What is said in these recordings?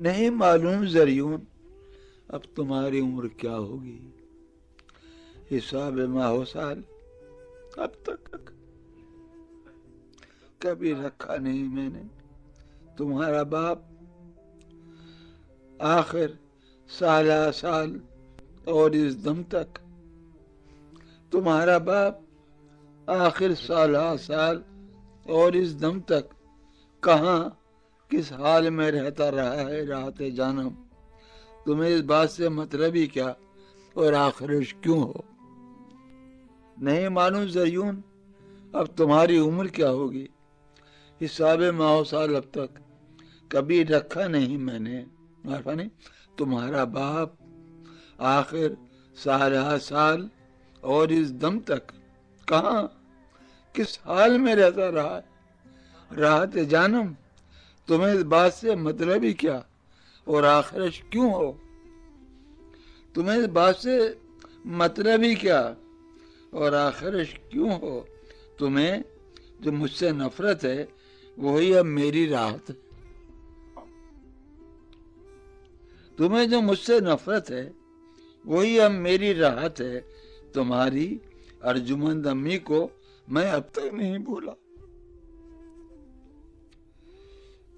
نہیں معلوم زریون اب تمہاری عمر کیا ہوگی، حساب ماہ و سال اب تک کبھی رکھا نہیں میں نے تمہارا باپ، آخر سال سال اور اس دم تک تمہارا باپ، آخر سال سال اور اس دم تک کہاں کس حال میں رہتا رہا ہے راحت جانم، تمہیں اس بات سے مطلب ہی کیا اور آخرش کیوں ہو؟ نہیں معلوم زریون اب تمہاری عمر کیا ہوگی، حساب ماہ و سال اب تک کبھی رکھا نہیں میں نے تمہارا باپ، آخر سال سال اور اس دم تک کہاں کس حال میں رہتا رہا ہے راحت جانم، تمہیں اس بات سے مطلب ہی کیا اور آخرش کیوں ہو؟ تمہیں اس بات سے مطلب ہی کیا اور آخرش کیوں ہو؟ تمہیں جو مجھ سے نفرت ہے وہی اب میری راحت ہے، تمہیں جو مجھ سے نفرت ہے وہی اب میری راحت ہے، تمہاری ارجمند امی کو میں اب تک نہیں بھولا،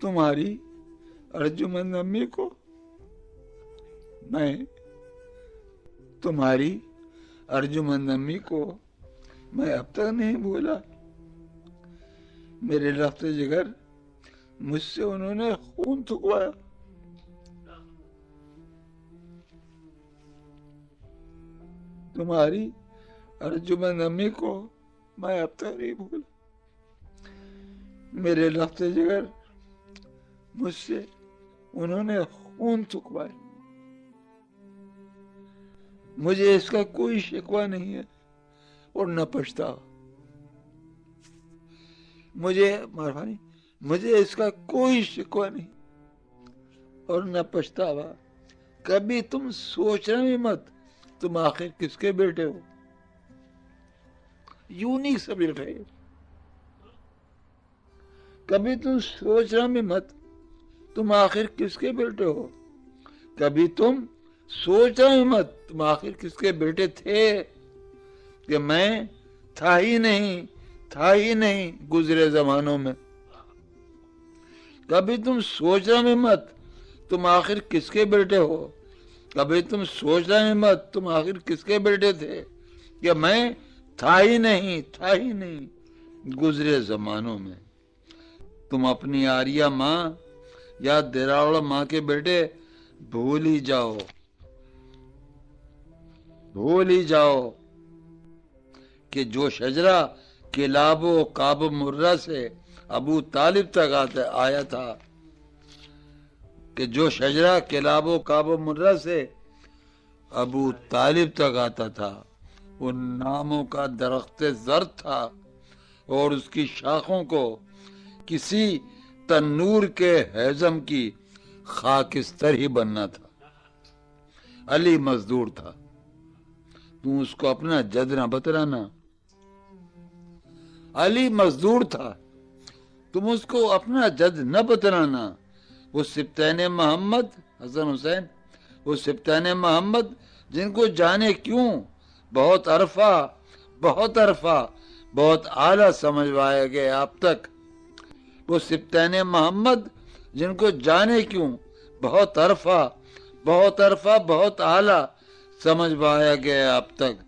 تمہاری ارجمند امی کو میں تمہاری ارجمند امی کو میں اب تک نہیں بھولا، میرے لفظ جگر مجھ سے انہوں نے خون تھکوایا، تمہاری ارجمند امی کو میں اب تک نہیں بھولا، میرے لفظ جگر مجھ سے انہوں نے خون تھکوایا، مجھے اس کا کوئی شکوہ نہیں ہے اور نہ پچھتاوا، مجھے اس کا کوئی شکوہ نہیں اور نہ پچھتاوا، کبھی تم سوچنا بھی مت تم آخر کس کے بیٹے ہو، یونیک سبجیکٹ ہے، کبھی تم سوچنا بھی مت تم آخر کس کے بیٹے ہو، کبھی تم سوچنا بھی مت تم آخر کس کے بیٹے تھے، کہ میں تھا ہی نہیں گزرے زمانوں میں، کبھی تم سوچنا بھی مت تم آخر کس کے بیٹے ہو، کبھی تم سوچنا بھی مت تم آخر کس کے بیٹے تھے، کہ میں تھا ہی نہیں گزرے زمانوں میں، تم اپنی آریہ ماں یا دراوڑ ماں کے بیٹے بھول ہی جاؤ کہ جو شجرہ کلاب و کعب مرہ سے ابو طالب تک آیا تھا، کہ جو شجرہ کلاب و کعب مرہ سے ابو طالب تک آتا تھا، ان ناموں کا درخت زرد تھا اور اس کی شاخوں کو کسی تنور کے ہیزم کی خاکستر ہی بننا تھا، علی مزدور تھا، تم اس کو اپنا جد نہ بتلانا، علی مزدور تھا تم اس کو اپنا جد نہ بتلانا، وہ سبطین محمد حسن حسین، وہ سبطین محمد جن کو جانے کیوں بہت عرفہ بہت اعلیٰ سمجھوایا گیا اب تک، وہ سبطین محمد جن کو جانے کیوں بہت عرفہ بہت اعلیٰ سمجھوایا گیا اب تک،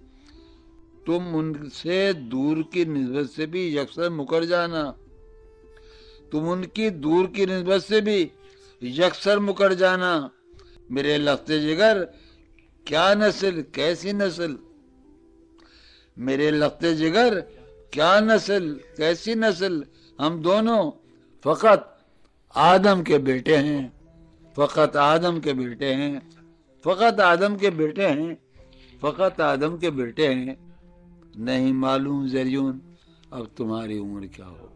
تم ان سے دور کی نسبت سے بھی یکسر مکر جانا، تم ان کی دور کی نسبت سے بھی یکسر مکر جانا، میرے لفظ جگر کیا نسل کیسی نسل، میرے لفظ جگر کیا نسل کیسی نسل، ہم دونوں فقط آدم کے بیٹے ہیں، فقط آدم کے بیٹے ہیں، فقط آدم کے بیٹے ہیں، فقط آدم کے بیٹے ہیں، نہیں معلوم زریون اب تمہاری عمر کیا ہو؟